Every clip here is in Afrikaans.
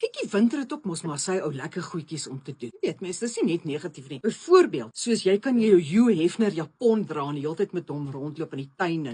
Kyk, die winter het ook mos maar sy ou lekker goedjies om te doen. Weet mens, dis nie net negatief nie. Byvoorbeeld, soos jy kan jou Hugh Hefner japon dra en die hele tyd met hom rondloop in die tuin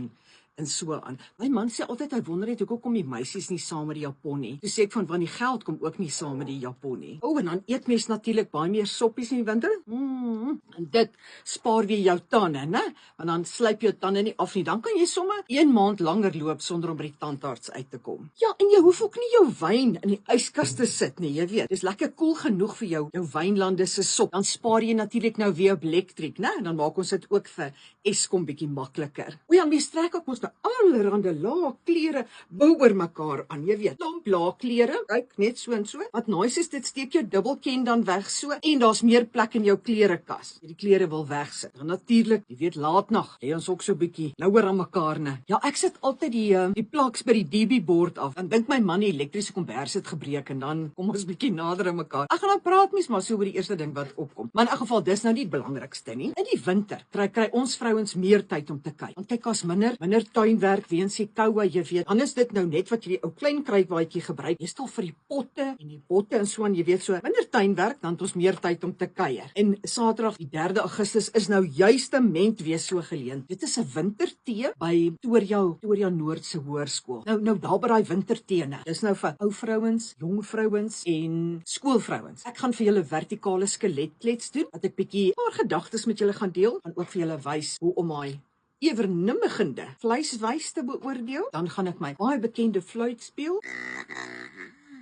en so aan. My man sê altyd hy wonder net hoekom kom die meisies nie saam met die japon nie. Toe sê ek van die geld kom ook nie saam met die japon nie. En dan eet mens natuurlik baie meer soppies in die winter. En dit spaar weer jou tande, né? Want dan slyp jou tande nie af nie. Dan kan jy sommer 1 maand langer loop sonder om by die tandarts uit te kom. Ja, en jy hoef ook nie jou wyn in die yskas te sit nie, jy weet. Dis lekker koel genoeg vir jou wynlande se sop. Dan spaar jy natuurlik nou weer op elektriek, né? En dan maak ons dit ook vir Eskom bietjie makliker. Ja, mens trek ook mos nou allerhande lae klere bou oor mekaar aan, jy weet. Klomp lae klere, kyk net so en so. Wat nice is, dit steek jou dubbelken dan weg so en daar's meer plek in jou klerekas. Jy die klere wil wegsit. Dan natuurlik, jy weet, laatnag lê ons ook so bietjie nouer aan mekaar, né? Ja, ek sit altyd die plaks by die DB bord af. Dan dink my man die elektriese kombers het gebreek en dan kom ons bietjie nader aan mekaar. Ek gaan dan praat mens maar so oor die eerste ding wat opkom. Maar in elk geval, dis nou nie die belangrikste nie. In die winter kry ons vrouens meer tyd om te kyk. Want kyk, as minder tuinwerk weens die koue, jy weet. Dan is dit nou net wat jy die ou klein kruikwaadjie gebruik. Jy stel vir die potte en so aan, jy weet, so minder tuinwerk, dan het ons meer tyd om te kuier. En Saterdag die 3 Augustus is nou juistement weer so geleend. Dit is 'n wintertee by Pretoria Noord se hoërskool. Nou daar by daai wintertee, dis nou vir ou vrouens, jong vrouens en skoolvrouens. Ek gaan vir julle vertikale skeletklets doen, wat ek bietjie 'n paar gedagtes met julle gaan deel, en ook vir julle wys hoe om daai ewernimmigende vleiswys te beoordeel. Dan gaan ek my baie bekende fluit speel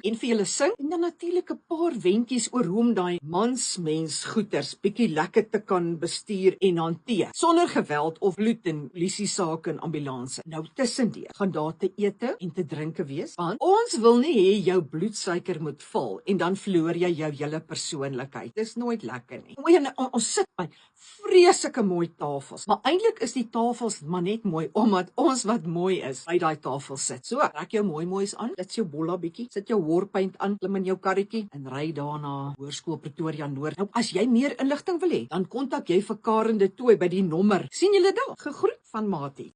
en vir julle sing, en dan natuurlik 'n paar wentjies oor hoe om daai mansmens goeters bietjie lekker te kan bestuur en hanteer, sonder geweld of bloed en polisie sake en ambulanse. Nou tussendeur gaan daar te ete en te drinke wees, want ons wil nie hê jou bloedsuiker moet val en dan verloor jy jou hele persoonlikheid. Dis nooit lekker nie. Ons sit by vreeslike mooi tafels, maar eintlik is die tafels maar net mooi omdat ons wat mooi is by daai tafel sit. So, trek jou moois aan, dit jou bolla bietjie, sit jou warpaint aan, klim in jou karretjie en ry daarna Hoërskool Pretoria Noord. Nou, as jy meer inligting wil hê, dan kontak jy vir Karen de Tooy by die nommer. Sien julle daar? Gegroet van Matie.